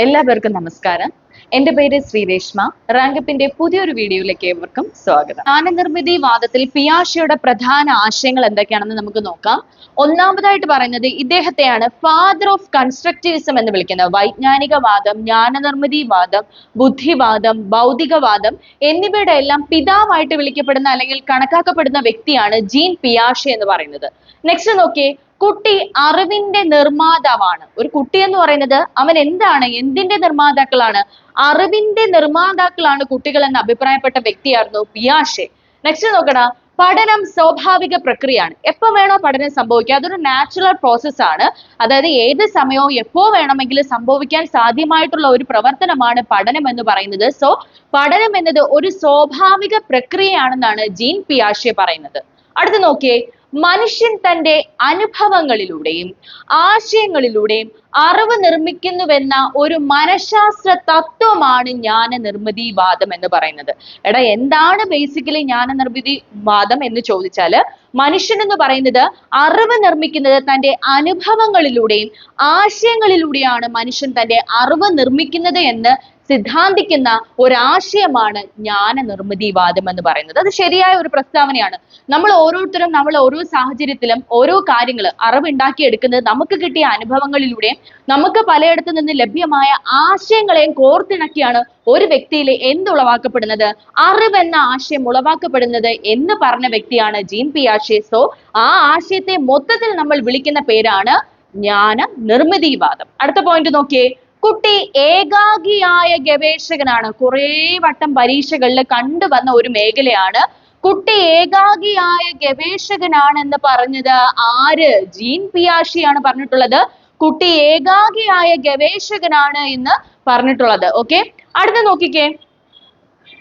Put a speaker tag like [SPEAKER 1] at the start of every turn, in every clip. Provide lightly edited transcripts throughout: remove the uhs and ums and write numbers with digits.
[SPEAKER 1] എല്ലാവർക്കും നമസ്കാരം. എന്റെ പേര് ശ്രീരേഷ്മ. റാങ്കപ്പിന്റെ പുതിയൊരു വീഡിയോയിലേക്ക് ഏവർക്കും സ്വാഗതം. ജ്ഞാനനിർമ്മിതി വാദത്തിൽ പിയാഷെയുടെ പ്രധാന ആശയങ്ങൾ എന്തൊക്കെയാണെന്ന് നമുക്ക് നോക്കാം. ഒന്നാമതായിട്ട് പറയുന്നത് ഇദ്ദേഹത്തെയാണ് ഫാദർ ഓഫ് കൺസ്ട്രക്റ്റിവിസം എന്ന് വിളിക്കുന്നത്. വൈജ്ഞാനികവാദം, ജ്ഞാനനിർമ്മിതി വാദം, ബുദ്ധിവാദം, ഭൗതികവാദം എന്നിവയുടെ എല്ലാം പിതാവായിട്ട് വിളിക്കപ്പെടുന്ന അല്ലെങ്കിൽ കണക്കാക്കപ്പെടുന്ന വ്യക്തിയാണ് ജീൻ പിയാഷെ എന്ന് പറയുന്നത്. നെക്സ്റ്റ് നോക്കിയേ, കുട്ടി അറിവിന്റെ നിർമ്മാതാവാണ്. ഒരു കുട്ടി എന്ന് പറയുന്നത് അവൻ എന്താണ്, എന്തിന്റെ നിർമ്മാതാക്കളാണ്? അറിവിന്റെ നിർമ്മാതാക്കളാണ് കുട്ടികൾ എന്ന് അഭിപ്രായപ്പെട്ട വ്യക്തിയായിരുന്നു പിയാഷെ. നെക്സ്റ്റ് നോക്കടാ, പഠനം സ്വാഭാവിക പ്രക്രിയയാണ്. എപ്പോ വേണോ പഠനം സംഭവിക്കുക, അതൊരു നാച്ചുറൽ പ്രോസസ് ആണ്. അതായത് ഏത് സമയവും എപ്പോ വേണമെങ്കിലും സംഭവിക്കാൻ സാധ്യമായിട്ടുള്ള ഒരു പ്രവർത്തനമാണ് പഠനം എന്ന് പറയുന്നത്. സോ പഠനം എന്നത് ഒരു സ്വാഭാവിക പ്രക്രിയയാണെന്നാണ് ജീൻ പിയാഷെ പറയുന്നത്. അടുത്ത് നോക്കിയേ, മനുഷ്യൻ തന്റെ അനുഭവങ്ങളിലൂടെയും ആശയങ്ങളിലൂടെയും അറിവ് നിർമ്മിക്കുന്നുവെന്ന ഒരു മനഃശാസ്ത്ര തത്വമാണ് ജ്ഞാനനിർമ്മിതി വാദം എന്ന് പറയുന്നത്. എടാ, എന്താണ് ബേസിക്കലി ജ്ഞാനനിർമ്മിതി വാദം എന്ന് ചോദിച്ചാല്, മനുഷ്യൻ എന്ന് പറയുന്നത് അറിവ് നിർമ്മിക്കുന്നത് തന്റെ അനുഭവങ്ങളിലൂടെയും ആശയങ്ങളിലൂടെയാണ് മനുഷ്യൻ തന്റെ അറിവ് നിർമ്മിക്കുന്നത് എന്ന് സിദ്ധാന്തിക്കുന്ന ഒരാശയമാണ് ജ്ഞാനനിർമ്മിതി വാദം എന്ന് പറയുന്നത്. അത് ശരിയായ ഒരു പ്രസ്താവനയാണ്. നമ്മൾ ഓരോരുത്തരും നമ്മൾ ഓരോ സാഹചര്യത്തിലും ഓരോ കാര്യങ്ങൾ അറിവുണ്ടാക്കിയെടുക്കുന്നത് നമുക്ക് കിട്ടിയ അനുഭവങ്ങളിലൂടെയും നമുക്ക് പലയിടത്തു നിന്ന് ലഭ്യമായ ആശയങ്ങളെയും കോർത്തിണക്കിയാണ് ഒരു വ്യക്തിയിൽ എന്തുളവാക്കപ്പെടുന്നത്, അറിവെന്ന ആശയം ഉളവാക്കപ്പെടുന്നത് എന്ന് പറഞ്ഞ വ്യക്തിയാണ് ജീൻ പിയാഷെ. സോ ആ ആശയത്തെ മൊത്തത്തിൽ നമ്മൾ വിളിക്കുന്ന പേരാണ് ജ്ഞാനനിർമ്മിതി വാദം. അടുത്ത പോയിന്റ് നോക്കിയേ, കുട്ടി ഏകാഗിയായ ഗവേഷകനാണ്. കുറേ വട്ടം പരീക്ഷകളിൽ കണ്ടുവന്ന ഒരു മേഖലയാണ്. കുട്ടി ഏകാഗിയായ ഗവേഷകനാണെന്ന് പറഞ്ഞത് ആര്? ജീൻ പിയാഷെയാണ് പറഞ്ഞിട്ടുള്ളത്. കുട്ടി ഏകാഗിയായ ഗവേഷകനാണ് എന്ന് പറഞ്ഞിട്ടുള്ളത്. ഓക്കെ, അടുത്ത നോക്കിക്കേ,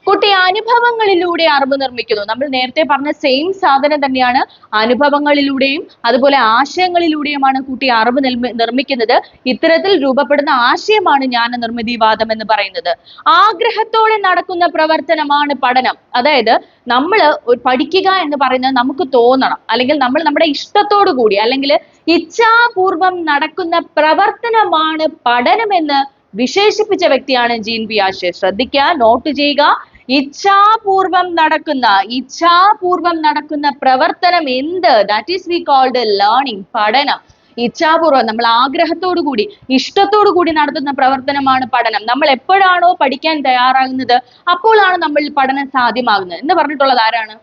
[SPEAKER 1] കുട്ടി അനുഭവങ്ങളിലൂടെ അറിവ് നിർമ്മിക്കുന്നു. നമ്മൾ നേരത്തെ പറഞ്ഞ സെയിം സാധനം തന്നെയാണ്. അനുഭവങ്ങളിലൂടെയും അതുപോലെ ആശയങ്ങളിലൂടെയുമാണ് കുട്ടി അറിവ് നിർമ്മിക്കുന്നത്. ഇത്തരത്തിൽ രൂപപ്പെടുന്ന ആശയമാണ് ജ്ഞാനനിർമ്മിതി വാദം എന്ന് പറയുന്നത്. ആഗ്രഹത്തോടെ നടക്കുന്ന പ്രവർത്തനമാണ് പഠനം. അതായത് നമ്മൾ പഠിക്കുക എന്ന് പറയുന്നത് നമുക്ക് തോന്നണം, അല്ലെങ്കിൽ നമ്മൾ നമ്മുടെ ഇഷ്ടത്തോടു കൂടി അല്ലെങ്കിൽ ഇച്ഛാപൂർവം നടക്കുന്ന പ്രവർത്തനമാണ് പഠനമെന്ന് വിശേഷിപ്പിച്ച വ്യക്തിയാണ് ജീൻ പിയാഷെ. ശ്രദ്ധിക്കുക, നോട്ട് ചെയ്യുക. ഇച്ഛാപൂർവം നടക്കുന്ന പ്രവർത്തനം എന്ത്? That is we called learning, പഠനം. ഇച്ഛാപൂർവം, നമ്മൾ ആഗ്രഹത്തോടു കൂടി ഇഷ്ടത്തോടു കൂടി നടത്തുന്ന പ്രവർത്തനമാണ് പഠനം. നമ്മൾ എപ്പോഴാണോ പഠിക്കാൻ തയ്യാറാകുന്നത് അപ്പോഴാണ് നമ്മൾ പഠനം സാധ്യമാകുന്നത് എന്ന് പറഞ്ഞിട്ടുള്ളത് ആരാണ്?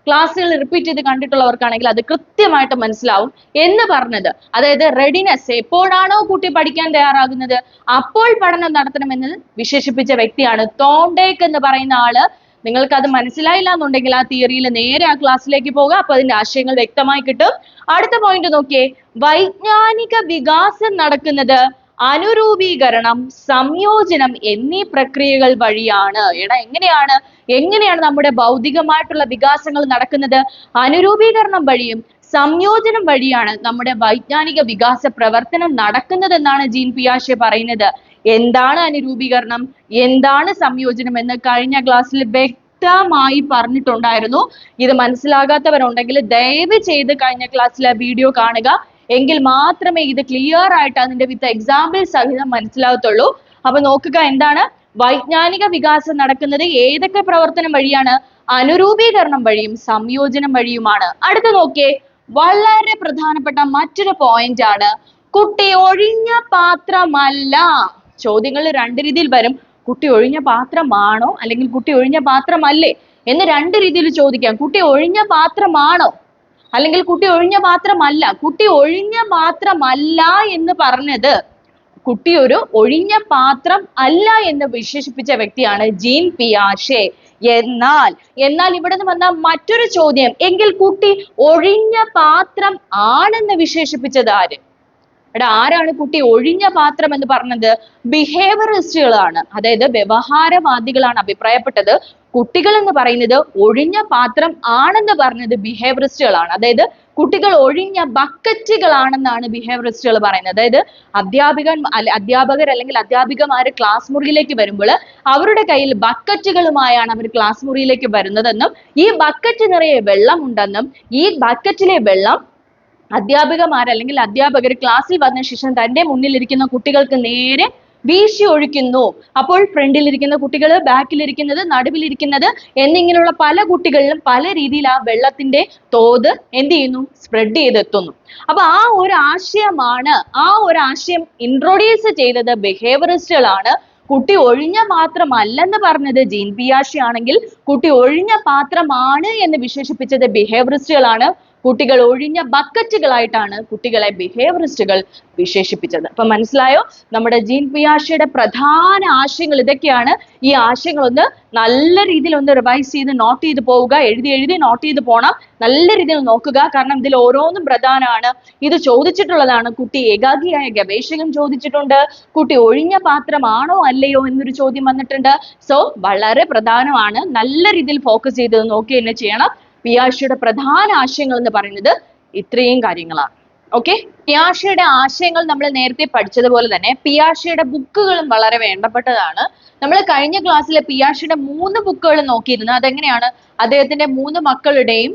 [SPEAKER 1] ക്ലാസ്സുകൾ റിപ്പീറ്റ് ചെയ്ത് കണ്ടിട്ടുള്ളവർക്കാണെങ്കിൽ അത് കൃത്യമായിട്ട് മനസ്സിലാവും എന്ന് പറഞ്ഞത്. അതായത് റെഡിനെസ്, എപ്പോഴാണോ കുട്ടി പഠിക്കാൻ തയ്യാറാകുന്നത് അപ്പോൾ പഠനം നടത്തണമെന്ന് വിശേഷിപ്പിച്ച വ്യക്തിയാണ് തോണ്ടേക്ക് എന്ന് പറയുന്ന ആള്. നിങ്ങൾക്ക് അത് മനസ്സിലായില്ല എന്നുണ്ടെങ്കിൽ ആ തിയറിയിൽ നേരെ ആ ക്ലാസ്സിലേക്ക് പോകുക, അപ്പൊ അതിന്റെ ആശയങ്ങൾ വ്യക്തമായി കിട്ടും. അടുത്ത പോയിന്റ് നോക്കിയേ, വൈജ്ഞാനിക വികാസം നടക്കുന്നത് അനുരൂപീകരണം, സംയോജനം എന്നീ പ്രക്രിയകൾ വഴിയാണ്. എങ്ങനെയാണ് നമ്മുടെ ഭൗതികമായിട്ടുള്ള വികാസങ്ങൾ നടക്കുന്നത്? അനുരൂപീകരണം വഴിയും സംയോജനം വഴിയാണ് നമ്മുടെ വൈജ്ഞാനിക വികാസ പ്രവർത്തനം നടക്കുന്നത് എന്നാണ് ജീൻ പിയാഷെ പറയുന്നത്. എന്താണ് അനുരൂപീകരണം, എന്താണ് സംയോജനം എന്ന് കഴിഞ്ഞ ക്ലാസ്സിൽ വ്യക്തമായി പറഞ്ഞിട്ടുണ്ടായിരുന്നു. ഇത് മനസ്സിലാകാത്തവരുണ്ടെങ്കിൽ ദയവ് ചെയ്ത് കഴിഞ്ഞ ക്ലാസ്സിലെ വീഡിയോ കാണുക. എങ്കിൽ മാത്രമേ ഇത് ക്ലിയർ ആയിട്ട് അതിന്റെ വിത്ത് എക്സാമ്പിൾ സഹിതം മനസ്സിലാകത്തുള്ളൂ. അപ്പൊ നോക്കുക, എന്താണ് വൈജ്ഞാനിക വികാസം നടക്കുന്നത്? ഏതൊക്കെ പ്രവർത്തനം വഴിയാണ്? അനുരൂപീകരണം വഴിയും സംയോജനം വഴിയുമാണ്. അടുത്ത നോക്കിയേ, വളരെ പ്രധാനപ്പെട്ട മറ്റൊരു പോയിന്റ് ആണ്, കുട്ടി ഒഴിഞ്ഞ പാത്രമല്ല. ചോദ്യങ്ങൾ രണ്ട് രീതിയിൽ വരും. കുട്ടി ഒഴിഞ്ഞ പാത്രമാണോ അല്ലെങ്കിൽ കുട്ടി ഒഴിഞ്ഞ പാത്രമല്ലേ എന്ന് രണ്ട് രീതിയിൽ ചോദിക്കാം. കുട്ടി ഒഴിഞ്ഞ പാത്രമാണോ അല്ലെങ്കിൽ കുട്ടി ഒഴിഞ്ഞ പാത്രമല്ല? കുട്ടി ഒഴിഞ്ഞ പാത്രമല്ല എന്ന് പറഞ്ഞത് കുട്ടി ഒരു ഒഴിഞ്ഞ പാത്രം അല്ല എന്ന് വിശേഷിപ്പിച്ച വ്യക്തിയാണ് ജീൻ പിയാഷെ. എന്നാൽ ഇവിടെ നിന്ന് വന്ന മറ്റൊരു ചോദ്യം, എങ്കിൽ കുട്ടി ഒഴിഞ്ഞ പാത്രം ആണെന്ന് വിശേഷിപ്പിച്ചത് ആര്? ആരാണ് കുട്ടി ഒഴിഞ്ഞ പാത്രം എന്ന് പറഞ്ഞത്? ബിഹേവിയറിസ്റ്റുകളാണ്. അതായത് വ്യവഹാരവാദികളാണ് അഭിപ്രായപ്പെട്ടത്. കുട്ടികൾ എന്ന് പറയുന്നത് ഒഴിഞ്ഞ പാത്രം ആണെന്ന് പറഞ്ഞത് ബിഹേവിയറിസ്റ്റുകളാണ്. അതായത് കുട്ടികൾ ഒഴിഞ്ഞ ബക്കറ്റുകളാണെന്നാണ് ബിഹേവിയറിസ്റ്റുകൾ പറയുന്നത്. അതായത് അധ്യാപകർ അല്ലെങ്കിൽ അധ്യാപികമാര് ക്ലാസ് മുറിയിലേക്ക് വരുമ്പോൾ അവരുടെ കയ്യിൽ ബക്കറ്റുകളുമായാണ് അവർ ക്ലാസ് മുറിയിലേക്ക് വരുന്നതെന്നും ഈ ബക്കറ്റ് നിറയെ വെള്ളമുണ്ടെന്നും ഈ ബക്കറ്റിലെ വെള്ളം അധ്യാപകർ ക്ലാസ്സിൽ വന്ന ശേഷം തന്റെ മുന്നിലിരിക്കുന്ന കുട്ടികൾക്ക് നേരെ വീശി ഒഴിക്കുന്നു. അപ്പോൾ ഫ്രണ്ടിലിരിക്കുന്ന കുട്ടികൾ, ബാക്കിലിരിക്കുന്നത്, നടുവിലിരിക്കുന്നത് എന്നിങ്ങനെയുള്ള പല കുട്ടികളിലും പല രീതിയിൽ ആ വെള്ളത്തിന്റെ തോത് എന്ത് ചെയ്യുന്നു, സ്പ്രെഡ് ചെയ്തെത്തുന്നു. അപ്പൊ ആ ഒരു ആശയം ഇൻട്രൊഡ്യൂസ് ചെയ്തത് ബിഹേവിയറിസ്റ്റുകളാണ്. കുട്ടി ഒഴിഞ്ഞ പാത്രമല്ലെന്ന് പറഞ്ഞത് ജീൻ പിയാഷെ ആണെങ്കിൽ കുട്ടി ഒഴിഞ്ഞ പാത്രമാണ് എന്ന് വിശേഷിപ്പിച്ചത് ബിഹേവിയറിസ്റ്റുകളാണ്. കുട്ടികൾ ഒഴിഞ്ഞ ബക്കറ്റുകളായിട്ടാണ് കുട്ടികളെ ബിഹേവിയറിസ്റ്റുകൾ വിശേഷിപ്പിച്ചത്. അപ്പൊ മനസ്സിലായോ? നമ്മുടെ ജീൻ പിയാഷെയുടെ പ്രധാന ആശയങ്ങൾ ഇതൊക്കെയാണ്. ഈ ആശയങ്ങൾ ഒന്ന് നല്ല രീതിയിൽ ഒന്ന് റിവൈസ് ചെയ്ത് നോട്ട് ചെയ്ത് പോവുക. എഴുതി നോട്ട് ചെയ്ത് പോണം. നല്ല രീതിയിൽ നോക്കുക. കാരണം ഇതിൽ ഓരോന്നും പ്രധാനമാണ്. ഇത് ചോദിച്ചിട്ടുള്ളതാണ്. കുട്ടി ഏകാഗിയായ ഗവേഷകൻ ചോദിച്ചിട്ടുണ്ട്. കുട്ടി ഒഴിഞ്ഞ പാത്രമാണോ അല്ലയോ എന്നൊരു ചോദ്യം വന്നിട്ടുണ്ട്. സോ വളരെ പ്രധാനമാണ്. നല്ല രീതിയിൽ ഫോക്കസ് ചെയ്ത് നോക്കി തന്നെ ചെയ്യണം. പിയാഷെയുടെ പ്രധാന ആശയങ്ങൾ എന്ന് പറയുന്നത് ഇത്രയും കാര്യങ്ങളാണ്. ഓക്കെ, പിയാഷെയുടെ ആശയങ്ങൾ നമ്മൾ നേരത്തെ പഠിച്ചതുപോലെ തന്നെ പിയാഷെയുടെ ബുക്കുകളും വളരെ വേണ്ടപ്പെട്ടതാണ്. നമ്മൾ കഴിഞ്ഞ ക്ലാസ്സിൽ പിയാഷെയുടെ 3 ബുക്കുകൾ നോക്കിയിരുന്നു. അതെങ്ങനെയാണ്? അദ്ദേഹത്തിന്റെ 3 മക്കളുടെയും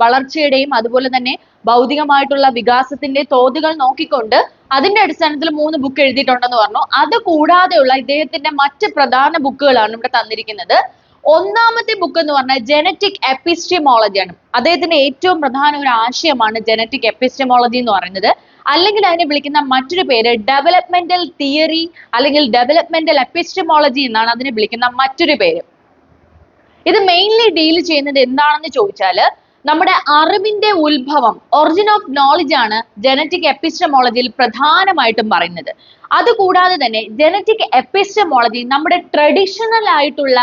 [SPEAKER 1] വളർച്ചയുടെയും അതുപോലെ തന്നെ ഭൗതികമായിട്ടുള്ള വികാസത്തിന്റെ തോതുകൾ നോക്കിക്കൊണ്ട് അതിന്റെ അടിസ്ഥാനത്തിൽ 3 ബുക്ക് എഴുതിയിട്ടുണ്ടെന്ന് പറഞ്ഞു. അത് കൂടാതെയുള്ള ഇദ്ദേഹത്തിന്റെ മറ്റ് പ്രധാന ബുക്കുകളാണ് ഇവിടെ തന്നിരിക്കുന്നത്. ഒന്നാമത്തെ ബുക്ക് എന്ന് പറഞ്ഞാൽ ജനറ്റിക് എപ്പിസ്റ്റമോളജി ആണ്. അദ്ദേഹത്തിന്റെ ഏറ്റവും പ്രധാന ഒരു ആശയമാണ് ജനറ്റിക് എപ്പിസ്റ്റമോളജി എന്ന് പറയുന്നത്. അല്ലെങ്കിൽ അതിനെ വിളിക്കുന്ന മറ്റൊരു പേര് ഡെവലപ്മെന്റൽ തിയറി അല്ലെങ്കിൽ ഡെവലപ്മെന്റൽ എപ്പിസ്റ്റമോളജി എന്നാണ് അതിനെ വിളിക്കുന്ന മറ്റൊരു പേര്. ഇത് മെയിൻലി ഡീൽ ചെയ്യുന്നത് എന്താണെന്ന് ചോദിച്ചാല് നമ്മുടെ അറിവിന്റെ ഉത്ഭവം, ഒറിജിൻ ഓഫ് നോളജ് ആണ് ജനറ്റിക് എപ്പിസ്റ്റമോളജിയിൽ പ്രധാനമായിട്ടും പറയുന്നത്. അതുകൂടാതെ തന്നെ ജനറ്റിക് എപ്പിസ്റ്റമോളജി നമ്മുടെ ട്രഡീഷണൽ ആയിട്ടുള്ള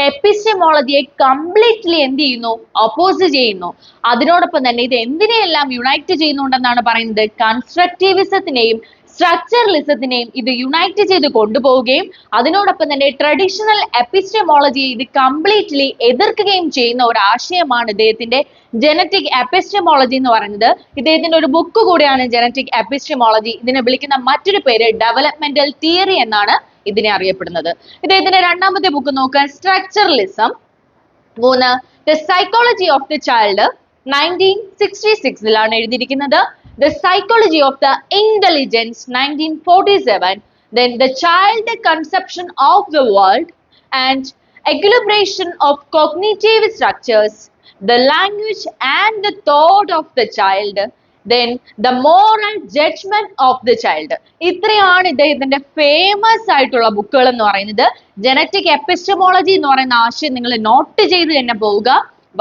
[SPEAKER 1] എപ്പിസ്റ്റമോളജിയെ കംപ്ലീറ്റ്ലി എന്ത് ചെയ്യുന്നു, ഒപ്പോസ് ചെയ്യുന്നു. അതിനോടൊപ്പം തന്നെ ഇത് എന്തിനെയെല്ലാം യുണൈറ്റ് ചെയ്യുന്നുണ്ടെന്നാണ് പറയുന്നത്, കൺസ്ട്രക്റ്റിവിസത്തിനെയും സ്ട്രക്ചറലിസത്തിനെയും ഇത് യുണൈറ്റ് ചെയ്ത് കൊണ്ടുപോവുകയും അതിനോടൊപ്പം തന്നെ ട്രഡീഷണൽ എപ്പിസ്റ്റമോളജിയെ ഇത് കംപ്ലീറ്റ്ലി എതിർക്കുകയും ചെയ്യുന്ന ഒരു ആശയമാണ് ഇദ്ദേഹത്തിന്റെ ജനറ്റിക് എപ്പിസ്റ്റമോളജി എന്ന് പറയുന്നത്. ഇദ്ദേഹത്തിന്റെ ഒരു ബുക്ക് കൂടിയാണ് ജനറ്റിക് എപ്പിസ്റ്റമോളജി. ഇതിനെ വിളിക്കുന്ന മറ്റൊരു പേര് ഡെവലപ്മെന്റൽ തിയറി എന്നാണ് ഇതിനെ അറിയപ്പെടുന്നത്. ഇദ്ദേഹത്തിന്റെ രണ്ടാമത്തെ ബുക്ക് നോക്കുക, structuralism. 3 the psychology of the child 1966 എഴുതിയിരിക്കുന്നത്. The Psychology of the Intelligence 1947, then The Child Conception of the World and Equilibration of Cognitive Structures, The Language and the Thought of the Child, then The Moral Judgment of the Child. ഇത്രയാണ് ഇദ്ദേഹത്തിന്റെ famous ആയിട്ടുള്ള ബുക്കുകൾ എന്ന് പറയുന്നത്. Genetic epistemology എന്ന് പറയുന്ന ആശയം നിങ്ങൾ നോട്ട് ചെയ്ത് തന്നെ പോവുക.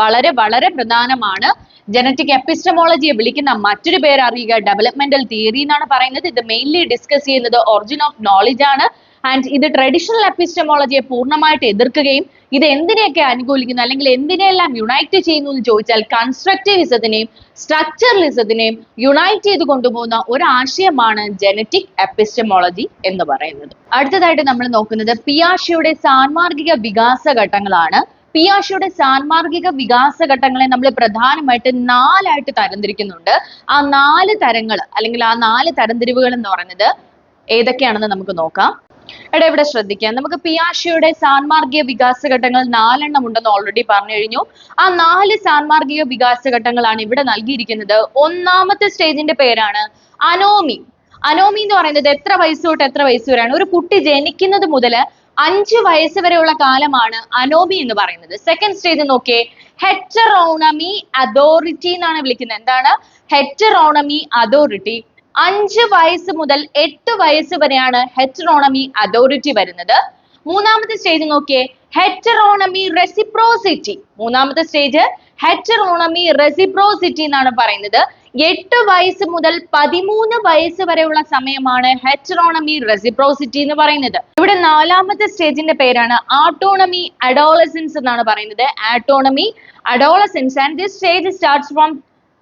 [SPEAKER 1] വളരെ വളരെ പ്രധാനമാണ്. ജനറ്റിക് എപ്പിസ്റ്റമോളജിയെ വിളിക്കുന്ന മറ്റൊരു പേര് അറിയുക, ഡെവലപ്മെന്റൽ തിയറി എന്നാണ് പറയുന്നത്. ഇത് മെയിൻലി ഡിസ്കസ് ചെയ്യുന്നത് ഒറിജിൻ ഓഫ് നോളജ് ആണ്. ആൻഡ് ഇത് ട്രഡീഷണൽ എപ്പിസ്റ്റമോളജിയെ പൂർണ്ണമായിട്ട് എതിർക്കുകയും ഇത് എന്തിനെയൊക്കെ അനുകൂലിക്കുന്നു അല്ലെങ്കിൽ എന്തിനെല്ലാം യുണൈറ്റ് ചെയ്യുന്നു എന്ന് ചോദിച്ചാൽ കൺസ്ട്രക്റ്റിവിസത്തിനെയും സ്ട്രക്ചറലിസത്തിനെയും യുണൈറ്റ് ചെയ്ത് കൊണ്ടുപോകുന്ന ഒരു ആശയമാണ് ജനറ്റിക് എപ്പിസ്റ്റമോളജി എന്ന് പറയുന്നത്. അടുത്തതായിട്ട് നമ്മൾ നോക്കുന്നത് പിയാഷെയുടെ സാൻമാർഗിക വികാസ ഘട്ടങ്ങളാണ്. പിയാഷെയുടെ സാൻമാർഗിക വികാസ ഘട്ടങ്ങളെ നമ്മൾ പ്രധാനമായിട്ട് 4 ആയിട്ട് തരംതിരിക്കുന്നുണ്ട്. ആ 4 തരങ്ങൾ അല്ലെങ്കിൽ ആ 4 തരംതിരിവുകൾ എന്ന് പറയുന്നത് ഏതൊക്കെയാണെന്ന് നമുക്ക് നോക്കാം. ഇവിടെ ശ്രദ്ധിക്കാം. നമുക്ക് പിയാഷെയുടെ സാൻമാർഗിക വികാസ ഘട്ടങ്ങൾ 4 എണ്ണം ഉണ്ടെന്ന് ഓൾറെഡി പറഞ്ഞു കഴിഞ്ഞു. ആ 4 സാൻമാർഗിക വികാസ ഘട്ടങ്ങളാണ് ഇവിടെ നൽകിയിരിക്കുന്നത്. ഒന്നാമത്തെ സ്റ്റേജിന്റെ പേരാണ് അനോമി. അനോമി എന്ന് പറയുന്നത് എത്ര വയസ്സ് തൊട്ട് എത്ര വയസ്സ് വരെയാണ്? ഒരു കുട്ടി ജനിക്കുന്നത് മുതൽ 5 വയസ്സ് വരെയുള്ള കാലമാണ് അനോമി എന്ന് പറയുന്നത്. സെക്കൻഡ് സ്റ്റേജ് നോക്കിയേ, ഹെറ്ററോണമി അതോറിറ്റി എന്നാണ് വിളിക്കുന്നത്. എന്താണ് ഹെറ്ററോണമി അതോറിറ്റി? 5 വയസ്സ് മുതൽ 8 വയസ്സ് വരെയാണ് ഹെറ്ററോണമി അതോറിറ്റി വരുന്നത്. മൂന്നാമത്തെ സ്റ്റേജ് നോക്കിയേ, ഹെറ്ററോണമി റെസിപ്രോസിറ്റി. മൂന്നാമത്തെ സ്റ്റേജ് ഹെറ്ററോണമി റെസിപ്രോസിറ്റി എന്നാണ് പറയുന്നത്. 8 വയസ്സ് മുതൽ 13 വയസ്സ് വരെയുള്ള സമയമാണ് ഹെറ്ററോണമി റെസിപ്രോസിറ്റി എന്ന് പറയുന്നത്. ഇവിടെ 4ാമത്തെ സ്റ്റേജിന്റെ പേരാണ് ആട്ടോണമി അഡോളസൻസ് എന്നാണ് പറയുന്നത്. Autonomy adolescence and this stage starts from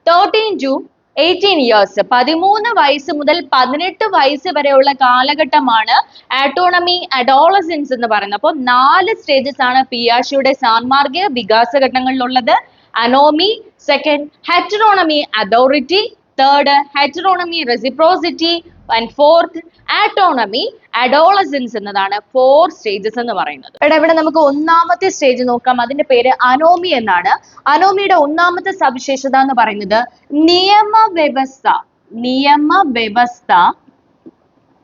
[SPEAKER 1] 13 to 18 years. 13 വയസ്സ് മുതൽ 18 വയസ്സ് വരെയുള്ള കാലഘട്ടമാണ് ആട്ടോണമി അഡോളസൻസ് എന്ന് പറയുന്നത്. അപ്പോൾ 4 സ്റ്റേജസ് ആണ് പിയാഷെയുടെ സാൻമാർഗിക വികാസ ഘട്ടങ്ങളിലുള്ളത്. Anomie, second heteronomy authority, third heteronomy reciprocity and fourth autonomy adolescence എന്നതാണ് 4 സ്റ്റേജസ് എന്ന് പറയുന്നത്. ഇവിടെ നമുക്ക് ഒന്നാമത്തെ സ്റ്റേജ് നോക്കാം. അതിന്റെ പേര് അനോമി എന്നാണ്. അനോമിയുടെ ഒന്നാമത്തെ സവിശേഷത എന്ന് പറയുന്നത് നിയമവ്യവസ്ഥ.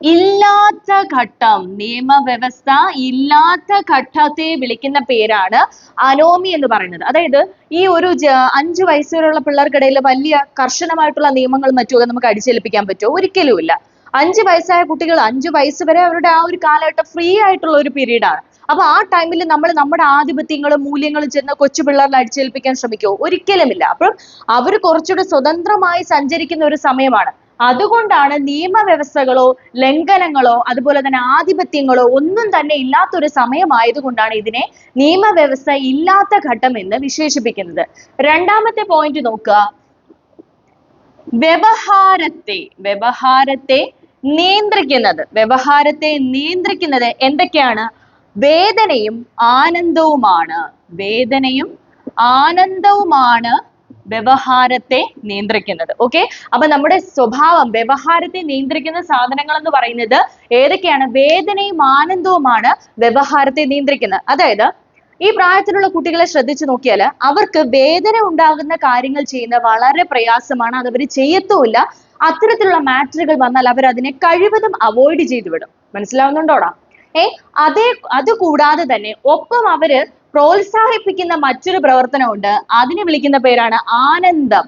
[SPEAKER 1] ഇല്ലാത്ത ഘട്ടം, നിയമവ്യവസ്ഥ ഇല്ലാത്ത ഘട്ടത്തെ വിളിക്കുന്ന പേരാണ് അനോമി എന്ന് പറയുന്നത്. അതായത് ഈ ഒരു 5 വയസ്സ് വരെയുള്ള പിള്ളേർക്കിടയിൽ വലിയ കർശനമായിട്ടുള്ള നിയമങ്ങളും മറ്റുമൊക്കെ നമുക്ക് അടിച്ചേൽപ്പിക്കാൻ പറ്റുമോ? ഒരിക്കലുമില്ല. 5 വയസ്സായ കുട്ടികൾ 5 വയസ്സ് വരെ അവരുടെ ആ ഒരു കാലഘട്ടം ഫ്രീ ആയിട്ടുള്ള ഒരു പീരീഡ് ആണ്. അപ്പൊ ആ ടൈമിൽ നമ്മൾ നമ്മുടെ ആധിപത്യങ്ങളും മൂല്യങ്ങളും ചെന്ന് കൊച്ചു പിള്ളേരിൽ അടിച്ചേൽപ്പിക്കാൻ ശ്രമിക്കുമോ? ഒരിക്കലുമില്ല. അപ്പോൾ അവർ കുറച്ചുകൂടെ സ്വതന്ത്രമായി സഞ്ചരിക്കുന്ന ഒരു സമയമാണ്. അതുകൊണ്ടാണ് നിയമവ്യവസ്ഥകളോ ലംഘനങ്ങളോ അതുപോലെ തന്നെ ആധിപത്യങ്ങളോ ഒന്നും തന്നെ ഇല്ലാത്തൊരു സമയമായതുകൊണ്ടാണ് ഇതിനെ നിയമവ്യവസ്ഥ ഇല്ലാത്ത ഘട്ടം എന്ന് വിശേഷിപ്പിക്കുന്നത്. രണ്ടാമത്തെ പോയിന്റ് നോക്കുക. വ്യവഹാരത്തെ നിയന്ത്രിക്കുന്നത് എന്തൊക്കെയാണ്? വേദനയും ആനന്ദവുമാണ്. വ്യവഹാരത്തെ നിയന്ത്രിക്കുന്നത്. ഓക്കെ, അപ്പൊ നമ്മുടെ സ്വഭാവം വ്യവഹാരത്തെ നിയന്ത്രിക്കുന്ന സാധനങ്ങൾ എന്ന് പറയുന്നത് ഏതൊക്കെയാണ്? വേദനയും ആനന്ദവുമാണ് വ്യവഹാരത്തെ നിയന്ത്രിക്കുന്നത്. അതായത് ഈ പ്രായത്തിലുള്ള കുട്ടികളെ ശ്രദ്ധിച്ചു നോക്കിയാൽ അവർക്ക് വേദന ഉണ്ടാകുന്ന കാര്യങ്ങൾ ചെയ്യുന്നത് വളരെ പ്രയാസമാണ്. അത് അവർ ചെയ്യത്തുമില്ല. അത്തരത്തിലുള്ള മാറ്ററുകൾ വന്നാൽ അവർ അതിനെ കഴിവതും അവോയ്ഡ് ചെയ്തു വിടും. മനസ്സിലാവുന്നുണ്ടോടാ? അത് കൂടാതെ തന്നെ ഒപ്പം അവര് പ്രോത്സാഹിപ്പിക്കുന്ന മറ്റൊരു പ്രവർത്തനമുണ്ട്. അതിനെ വിളിക്കുന്ന പേരാണ് ആനന്ദം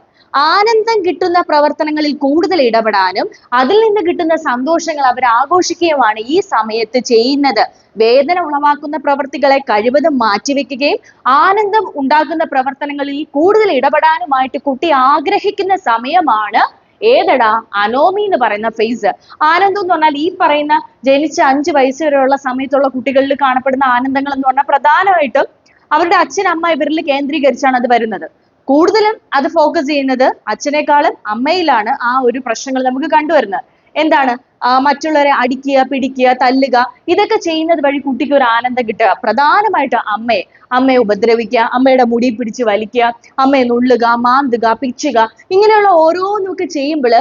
[SPEAKER 1] കിട്ടുന്ന പ്രവർത്തനങ്ങളിൽ കൂടുതൽ ഇടപെടാനും അതിൽ നിന്ന് കിട്ടുന്ന സന്തോഷങ്ങൾ അവർ ആഘോഷിക്കുകയുമാണ് ഈ സമയത്ത് ചെയ്യുന്നത്. വേദന ഉളവാക്കുന്ന പ്രവൃത്തികളെ കഴിവതും മാറ്റിവെക്കുകയും ആനന്ദം ഉണ്ടാക്കുന്ന പ്രവർത്തനങ്ങളിൽ കൂടുതൽ ഇടപെടാനുമായിട്ട് കുട്ടി ആഗ്രഹിക്കുന്ന സമയമാണ് ഏതെടാ? അനോമി എന്ന് പറയുന്ന ഫേസ്. ആനന്ദം എന്ന് പറഞ്ഞാൽ ഈ പറയുന്ന ജനിച്ച 5 വയസ്സ് വരെയുള്ള സമയത്തുള്ള കുട്ടികളിൽ കാണപ്പെടുന്ന ആനന്ദങ്ങൾ എന്ന് പറഞ്ഞാൽ പ്രധാനമായിട്ടും അവരുടെ അച്ഛൻ അമ്മ ഇവരിൽ കേന്ദ്രീകരിച്ചാണ് അത് വരുന്നത്. കൂടുതലും അത് ഫോക്കസ് ചെയ്യുന്നത് അച്ഛനേക്കാളും അമ്മയിലാണ് ആ ഒരു പ്രശ്നങ്ങൾ നമുക്ക് കണ്ടുവരുന്നത്. എന്താണ്? മറ്റുള്ളവരെ അടിക്കുക, പിടിക്കുക, തല്ലുക, ഇതൊക്കെ ചെയ്യുന്നത് വഴി കുട്ടിക്ക് ഒരു ആനന്ദം കിട്ടുക. പ്രധാനമായിട്ട് അമ്മയെ ഉപദ്രവിക്കുക, അമ്മയുടെ മുടി പിടിച്ച് വലിക്കുക, അമ്മയെ നുള്ളുക, മാന്തുക, പിച്ചുക, ഇങ്ങനെയുള്ള ഓരോന്നൊക്കെ ചെയ്യുമ്പോൾ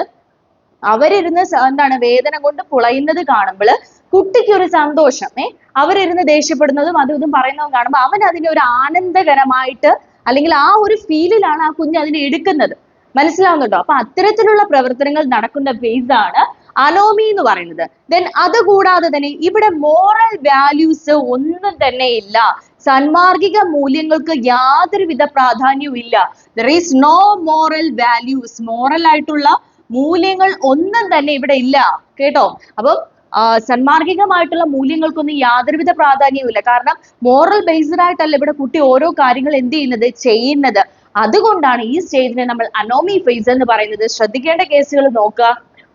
[SPEAKER 1] അവരിരുന്ന് എന്താണ് വേദന കൊണ്ട് പുളയുന്നത് കാണുമ്പോൾ കുട്ടിക്ക് ഒരു സന്തോഷം. അവരിരുന്ന് ദേഷ്യപ്പെടുന്നതും അതും ഇതും പറയുന്നതും കാണുമ്പോൾ അവൻ അതിനെ ഒരു ആനന്ദകരമായിട്ട് അല്ലെങ്കിൽ ആ ഒരു ഫീലിലാണ് ആ കുഞ്ഞ് അതിനെ എടുക്കുന്നത്. മനസ്സിലാവുന്നുണ്ടോ? അപ്പൊ അത്തരത്തിലുള്ള പ്രവർത്തനങ്ങൾ നടക്കുന്ന ഫേസ് ആണ് അനോമി എന്ന് പറയുന്നത്. ദെൻ അതുകൂടാതെ തന്നെ ഇവിടെ മോറൽ വാല്യൂസ് ഒന്നും തന്നെ ഇല്ല. സന്മാർഗിക മൂല്യങ്ങൾക്ക് യാതൊരുവിധ പ്രാധാന്യവും ഇല്ല. There is no moral values. Moral ആയിട്ടുള്ള മൂല്യങ്ങൾ ഒന്നും തന്നെ ഇവിടെ ഇല്ല കേട്ടോ. അപ്പം സന്മാർഗികമായിട്ടുള്ള മൂല്യങ്ങൾക്കൊന്നും യാതൊരുവിധ പ്രാധാന്യവും ഇല്ല. കാരണം മോറൽ ബേസ്ഡ് ആയിട്ടല്ല ഇവിടെ കുട്ടി ഓരോ കാര്യങ്ങൾ ചെയ്യുന്നത്. അതുകൊണ്ടാണ് ഈ സ്റ്റേജിനെ നമ്മൾ അനോമി ഫേസ് എന്ന് പറയുന്നത്. ശ്രദ്ധിക്കേണ്ട കേസുകൾ നോക്കുക.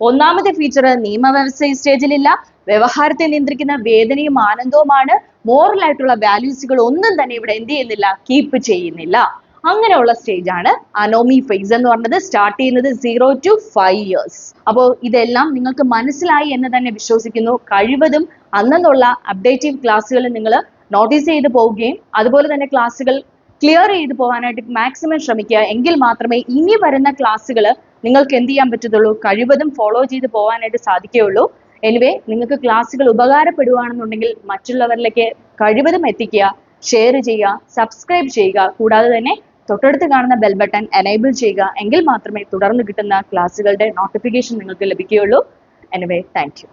[SPEAKER 1] ഒന്നാമത്തെ ഫീച്ചർ നിയമവ്യവസ്ഥ ഈ സ്റ്റേജിലില്ല. വ്യവഹാരത്തെ നിയന്ത്രിക്കുന്ന വേദനയും ആനന്ദവുമാണ്. മോറൽ ആയിട്ടുള്ള വാല്യൂസുകൾ ഒന്നും തന്നെ ഇവിടെ കീപ്പ് ചെയ്യുന്നില്ല. അങ്ങനെയുള്ള സ്റ്റേജ് ആണ് അനോമി ഫേസ് എന്ന് പറഞ്ഞത്. സ്റ്റാർട്ട് ചെയ്യുന്നത് 0 to 5 years. അപ്പോൾ ഇതെല്ലാം നിങ്ങൾക്ക് മനസ്സിലായി എന്ന് തന്നെ വിശ്വസിക്കുന്നു. കഴിവതും അന്നുള്ള അപ്ഡേറ്റീവ് ക്ലാസ്സുകൾ നിങ്ങൾ നോട്ടീസ് ചെയ്ത് പോവുകയും അതുപോലെ തന്നെ ക്ലാസ്സുകൾ ക്ലിയർ ചെയ്ത് പോകാനായിട്ട് മാക്സിമം ശ്രമിക്കുക. എങ്കിൽ മാത്രമേ ഇനി വരുന്ന ക്ലാസ്സുകൾ നിങ്ങൾക്ക് എന്ത് ചെയ്യാൻ പറ്റത്തുള്ളൂ? കഴിവതും ഫോളോ ചെയ്ത് പോകാനായിട്ട് സാധിക്കുകയുള്ളൂ. എനിവേ, നിങ്ങൾക്ക് ക്ലാസ്സുകൾ ഉപകാരപ്പെടുകയാണെന്നുണ്ടെങ്കിൽ മറ്റുള്ളവരിലേക്ക് കഴിവതും എത്തിക്കുക, ഷെയർ ചെയ്യുക, സബ്സ്ക്രൈബ് ചെയ്യുക. കൂടാതെ തന്നെ തൊട്ടടുത്ത് കാണുന്ന ബെൽ ബട്ടൺ എനേബിൾ ചെയ്യുക. എങ്കിൽ മാത്രമേ തുടർന്ന് കിട്ടുന്ന ക്ലാസ്സുകളുടെ നോട്ടിഫിക്കേഷൻ നിങ്ങൾക്ക് ലഭിക്കുകയുള്ളൂ. Anyway, thank you.